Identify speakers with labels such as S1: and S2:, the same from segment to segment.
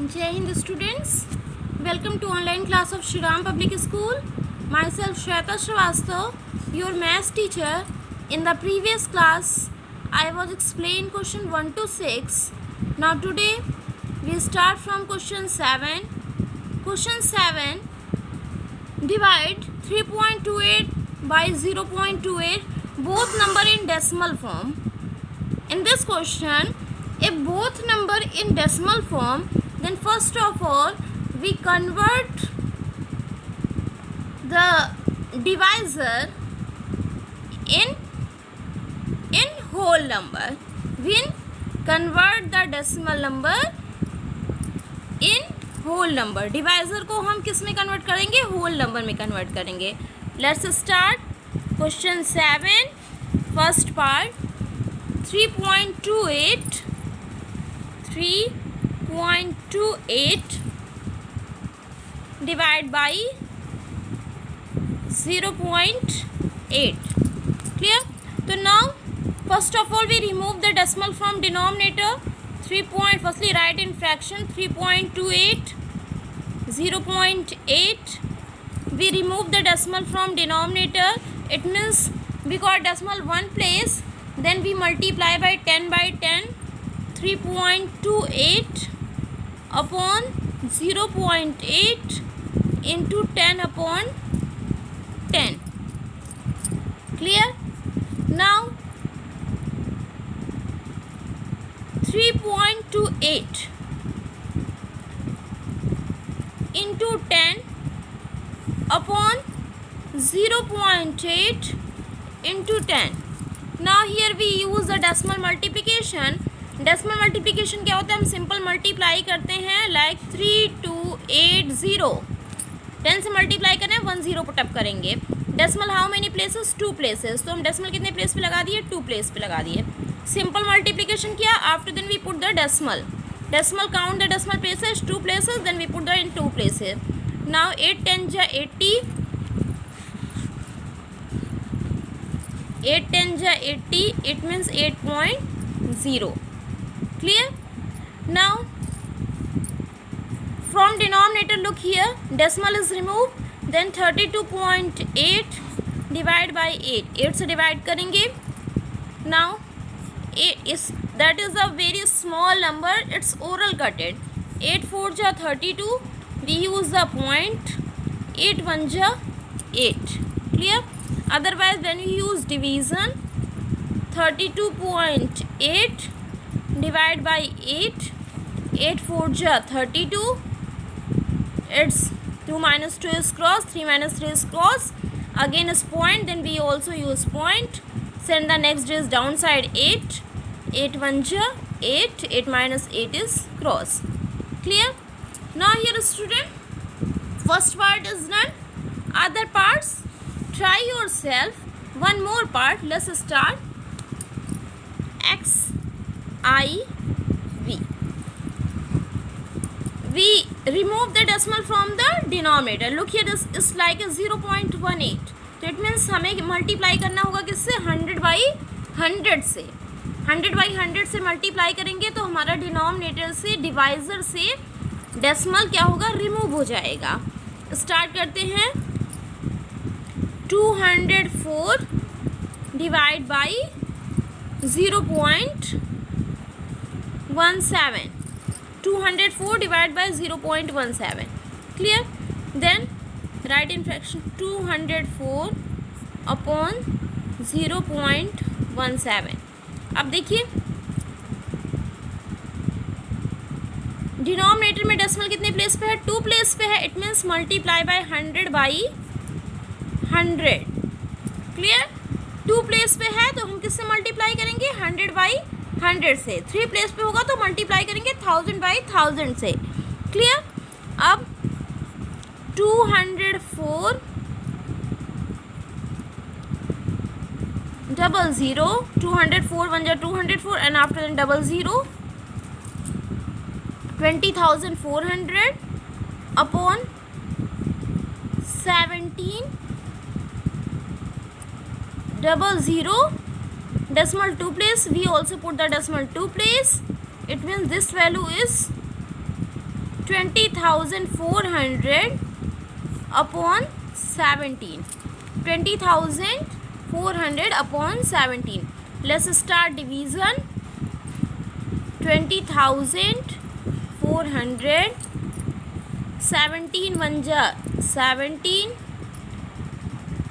S1: Jai Hind students, welcome to online class of Shri Ram Public School. Myself Shweta Srivastava, your maths teacher. In the previous class, I was explained question 1 to 6. Now today, we start from question 7. Question 7, divide 3.28 by 0.28, both number in decimal form. In this question, if both number in decimal form, then first of all we convert the divisor in whole number. We convert the decimal number in whole number. Divisor को हम किस में convert करेंगे? whole number में convert करेंगे. Let's start question 7. First part, 3.28 divide by 0.8. Clear? So now first of all we remove the decimal from denominator. Firstly write in fraction 3.28 0.8. We remove the decimal from denominator. It means we got decimal one place, then we multiply by 10 by 10. 3.28 upon 0.8 into 10 upon 10. Clear? Now 3.28 into 10 upon 0.8 into 10. Now here we use the decimal multiplication. Decimal multiplication क्या होता है? हम simple multiply करते हैं like 3280. 10 से multiply करें 1 0 put up करेंगे. Decimal how many places? 2 places. तो हम डेसिमल कितने प्लेस पे लगा दिए? 2 प्लेस पे लगा दिए. सिंपल मल्टीप्लिकेशन किया. After then we put the decimal. Decimal count the decimal places 2 places, then we put the in 2 places. Now 8 10 जा 80. 8 10 जा 80. It means 8.0. Clear? Now from denominator, look here, decimal is removed, then 32.8 divide by 8. 8 से divide करेंगे. Now 8 is that is a very small number. It's oral cutted. 8 4 जा 32. We use the point. 8 1 जा 8. Clear? Otherwise when we use division, 32.8 divide by 8. 8 4 ja 32. It's 2 minus 2 is cross, 3 minus 3 is cross. Again is point, then we also use point. Send the next digit downside 8. 8 1 ja 8. 8 minus 8 is cross. Clear? Now here student, first part is done. Other parts, try yourself. One more part. Let's start. X I V. We remove the decimal from the denominator. Look here, this is like a 0.18. तो it means हमें multiply करना होगा किससे? 100 by 100 से. 100 by 100 से multiply करेंगे तो हमारा डिनोमिनेटर से, डिवाइजर से डेसिमल क्या होगा? रिमूव हो जाएगा. स्टार्ट करते हैं. 204 divide by 0.17. 204 divided by 0.17. Clear? Then write in fraction 204 upon 0.17. अब देखिए डिनोमिनेटर में डेसिमल कितने प्लेस पे है? 2 प्लेस पे है. It means multiply by 100 by 100. Clear? 2 place पे है तो हम किससे मल्टीप्लाई करेंगे? 100 बाई 100 से. 3 प्लेस पे होगा तो मल्टीप्लाई करेंगे 1000 बाई 1000 से. क्लियर? अब 204 00 204 1 जा 204 and after then 00 20,400 upon 17 00 decimal 2 place, we also put the decimal 2 place. It means this value is 20,400 upon 17. 20,400 upon 17. Let's start division. 20,400, 17 1 ja 17,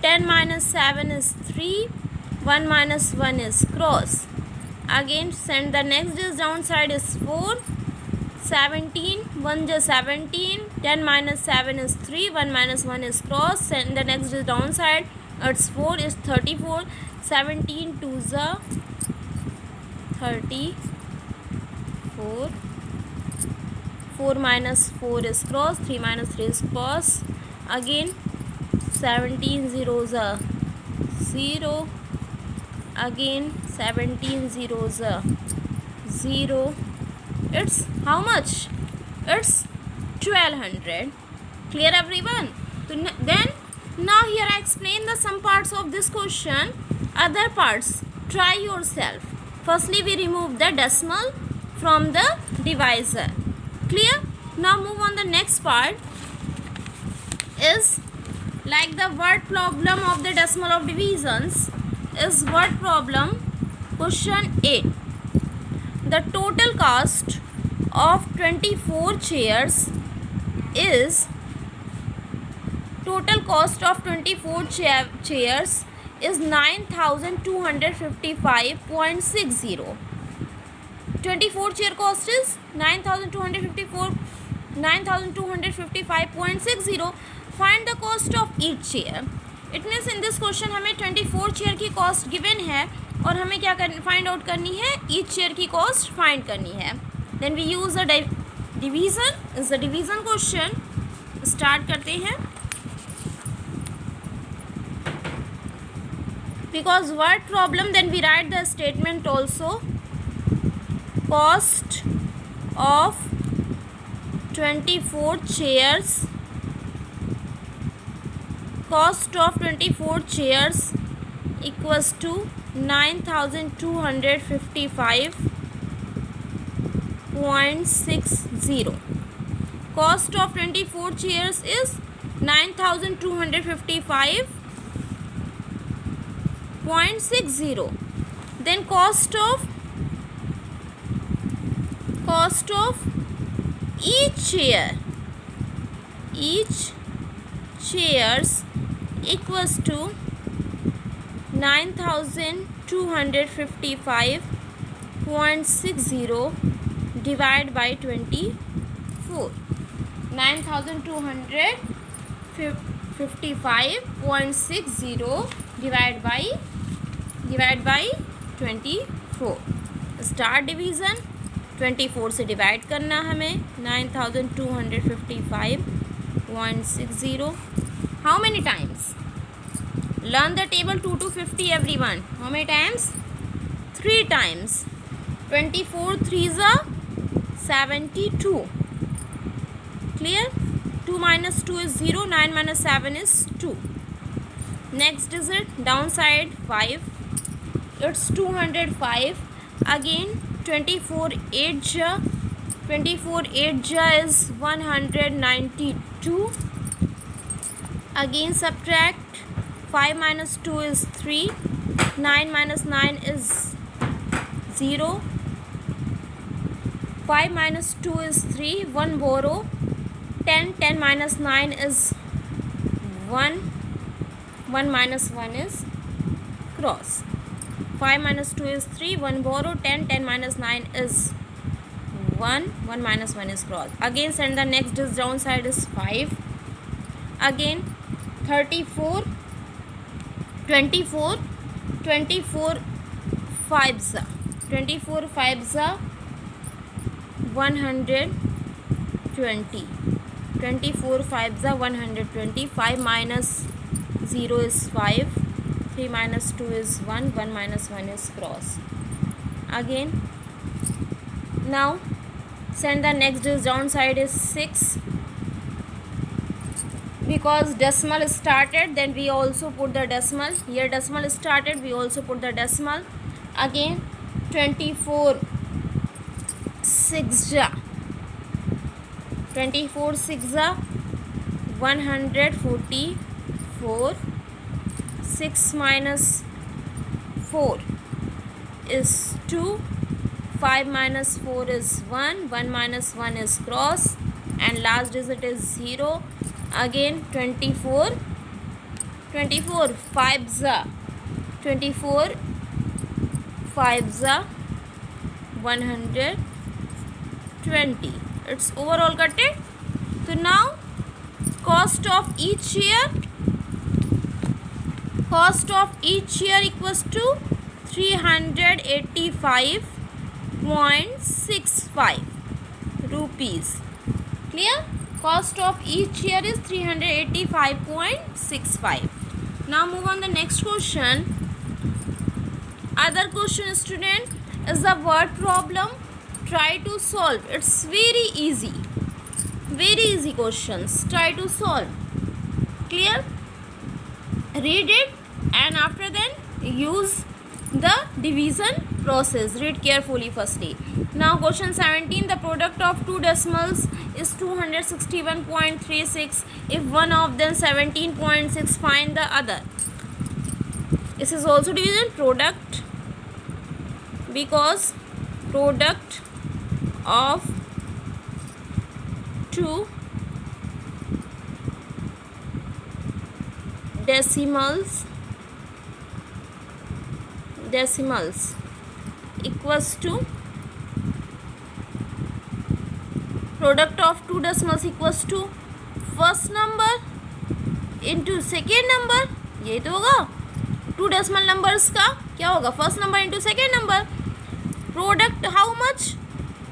S1: 10 minus 7 is 3, 1 minus 1 is cross. Again send the next digit downside is 4. 17 1 ja 17, 10 minus 7 is 3, 1 minus 1 is cross. Send the next digit downside, it's 4 is 34. 17 2 ja 34, 4 minus 4 is cross, 3 minus 3 is cross. Again 17 zeros are 0. Again 17 zeros are 0. It's how much? It's 1200. Clear everyone? Then now here I explain the some parts of this question. Other parts try yourself. Firstly we remove the decimal from the divisor. Clear? Now move on the next part is like the word problem of the decimal of divisions is word problem question 8. The total cost of 24 chairs is 9,255.60. 24 chair cost is 9,255.60. Find the cost of each chair. It means in this question हमें 24 chair की cost given है और हमें क्या find out करनी है, each chair की cost find करनी है. Then we use the division. Is the division question. Start करते हैं. Because word problem then we write the statement also. Cost of 24 chairs, cost of 24 chairs equals to 9,255.60. Cost of 24 chairs is 9,255.60. Then cost of each chairs equals to 9,255.60 divided by 24. 9,255.60 divided by 24. Star division 24 से divide करना हमें. 9,255.60. How many times? Learn the table 2 to 50 everyone. How many times? 3 times. 24 3s are 72. Clear? 2 minus 2 is 0. 9 minus 7 is 2. Next digit downside 5. It's 205. Again 24 8 ja. 24 8 ja is 192. Again subtract. 5 minus 2 is 3. 9 minus 9 is 0. 5 minus 2 is 3. 1 borrow. 10. 10 minus 9 is 1. 1 minus 1 is cross. 5 minus 2 is 3. 1 borrow. 10. 10 minus 9 is 1. 1 minus 1 is cross. Again send the next digit downside is 5. Again 34. 24 5s are 120. 24 5s are 120. 5 minus 0 is 5. 3 minus 2 is 1. 1 minus 1 is cross. Again now send the next digit downside is 6. Because decimal started, then we also put the decimal. Here decimal started, we also put the decimal. Again 24 6 ja 24 6 144. 6 minus 4 is 2. 5 minus 4 is 1. 1 minus 1 is cross, and last digit is 0. Again 24 5 24 5 120. It's overall cutted. So now cost of each year equals to 385.65 rupees. Clear? Cost of each year is 385.65. Now move on the next question. Other question, student, is the word problem. Try to solve. It's very easy questions. Try to solve. Clear? Read it and after then use the division process. Read carefully firstly. Now question 17. The product of two decimals is 261.36. If one of them 17.6, find the other. This is also division. Product, because product of two decimals equals to product of two decimals equals to first number into second number. ये तो होगा to decimal numbers का क्या होगा, first number into second number. Product how much,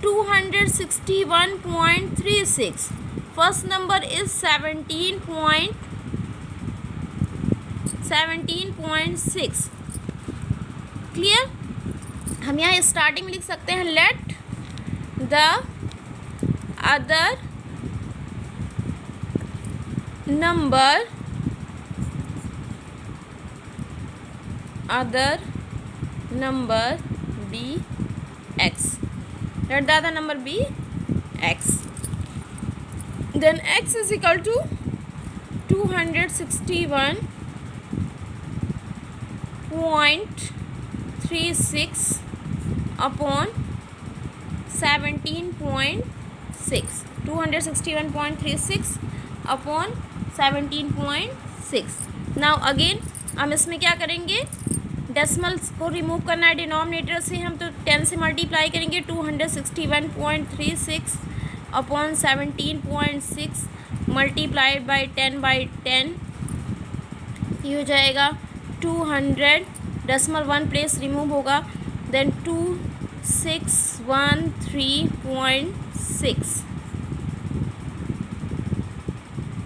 S1: 261.36. First number is 17.6. Clear? हम यहाँ starting में लिख सकते हैं let the other number be x. Let the other number be x. Then x is equal to 261.36 upon 17.6. 261.36 upon 17.6. Now again हम इसमें क्या करेंगे, डेसिमल्स को रिमूव करना है डिनोमिनेटर से. हम तो 10 से मल्टीप्लाई करेंगे. 261.36 अपॉन 17.6 मल्टीप्लाइड बाई 10 ये हो जाएगा 200. डेसिमल 1 प्लेस रिमूव होगा. देन 2613.6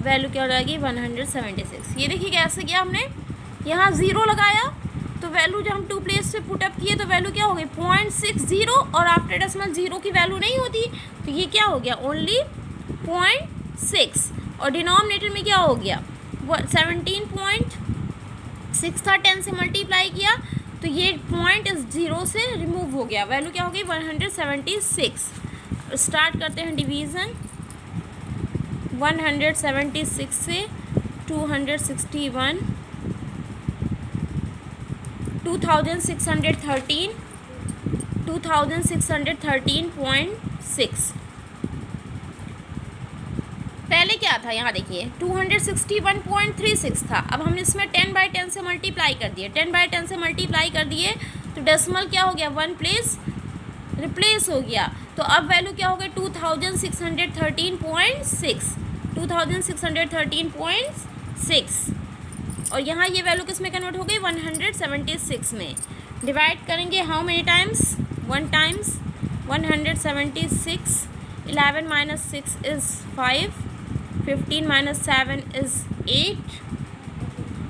S1: वैल्यू क्या हो जाएगी 176. ये देखिए कैसे किया हमने, यहाँ 0 लगाया तो वैल्यू जब हम 2 प्लेस पे पुटअप किए तो वैल्यू क्या हो गई 0.60, और आफ्टर डेसिमल 0 की वैल्यू नहीं होती तो ये क्या हो गया ओनली 0.6. और डिनोमिनेटर में क्या हो गया 17.6 था, 10 से मल्टीप्लाई किया तो ये पॉइंट इस 0 से रिमूव हो गया. वैल्यू क्या हो गई 176. स्टार्ट करते हैं डिवीज़न. 176 से 261 2613.6. पहले क्या था यहाँ देखिए 261.36 था. अब हमने इसमें 10/10 से मल्टीप्लाई कर दिए. 10/10 से मल्टीप्लाई कर दिए तो डेसिमल क्या हो गया 1 प्लेस रिप्लेस हो गया. तो अब वैल्यू क्या हो गई 2613.6. 2613.6 और यहाँ ये वैल्यू किस में कन्वर्ट हो गई 176 में. डिवाइड करेंगे how many times 1 times 176. 11 minus 6 is 5. 15 minus 7 is 8.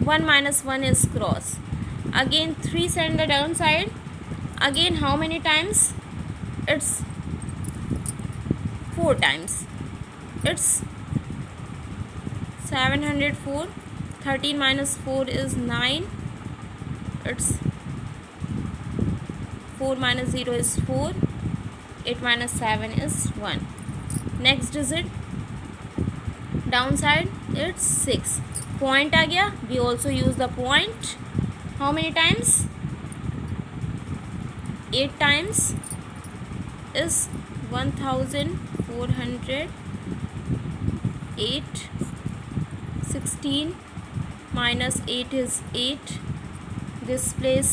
S1: 1 minus 1 is cross. Again 3 send the down side. Again how many times, it's 4 times. It's 704. 13 minus 4 is 9. It's 4 minus 0 is 4. 8 minus 7 is 1. Next digit down side it's 6. Point आ गया. We also use the point. How many times? 8 times is 1400. 8 16 minus 8 is 8. This place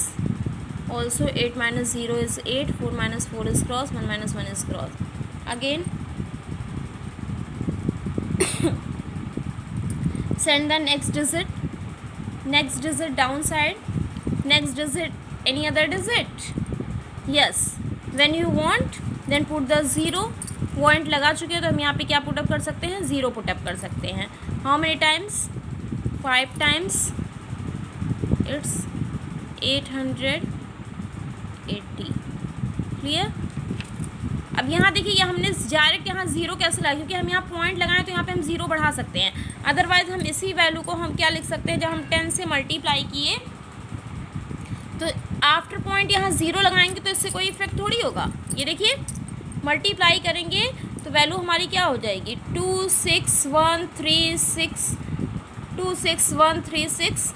S1: also 8 minus 0 is 8. 4 minus 4 is cross. 1 minus 1 is cross. Again send the next digit. Next digit downside. Next digit any other digit? Yes. When you want then put the 0. Point लगा चुके हैं तो हम यहाँ पे क्या put up कर सकते हैं? 0 पुटअप कर सकते हैं. How many times? 5 times. It's 880. Clear? अब यहाँ देखिए, ये हमने डायरेक्ट यहाँ 0 कैसे लगाया? क्योंकि हम यहाँ पॉइंट लगाएं तो यहाँ पे हम 0 बढ़ा सकते हैं. अदरवाइज हम इसी वैल्यू को हम क्या लिख सकते हैं? जब हम 10 से मल्टीप्लाई किए तो आफ्टर पॉइंट यहाँ 0 लगाएंगे तो इससे कोई इफेक्ट थोड़ी होगा. ये देखिए, मल्टीप्लाई करेंगे तो वैल्यू हमारी क्या हो जाएगी? 26136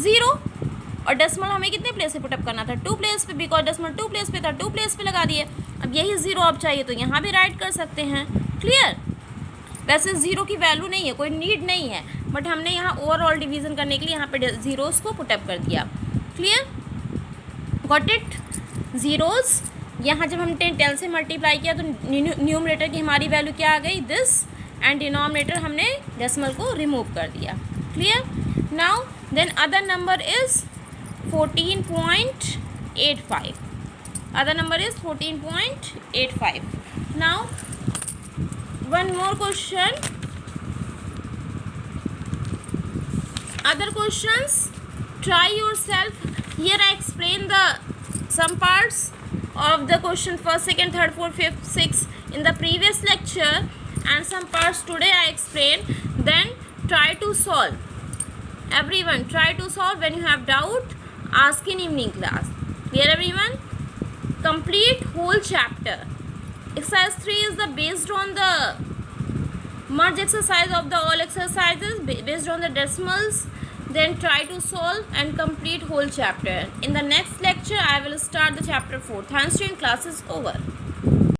S1: 0. और डेसिमल हमें कितने प्लेस पे पुटअप करना था? 2 प्लेस पे, बिकॉज डेसिमल 2 प्लेस पे था. 2 प्लेस पे लगा दिए. अब यही 0 आप चाहिए तो यहाँ भी राइट कर सकते हैं. क्लियर? वैसे 0 की वैल्यू नहीं है, कोई नीड नहीं है, बट हमने यहाँ ओवरऑल डिवीज़न करने के लिए यहाँ पे ज़ीरोज़ को पुटअप कर दिया. क्लियर? Got it? ज़ीरोज़ यहाँ जब हम 10 से मल्टीप्लाई किया तो न्यूमरेटर की हमारी वैल्यू क्या आ गई? दिस. एंड डिनोमिनेटर हमने डेसिमल को रिमूव कर दिया. Clear? Now then other number is 14.85. Other number is 14.85. Now one more question. Other questions, try yourself. Here I explain the some parts of the question, first, second, third, fourth, fifth, sixth in the previous lecture, and some parts today I explain. Then try to solve. Everyone try to solve. When you have doubt, ask in evening class. Clear everyone? Complete whole chapter. Exercise 3 is the based on the merge exercise of the all exercises based on the decimals. Then try to solve and complete whole chapter. In the next lecture I will start the chapter 4. Thanks to you. Class is over.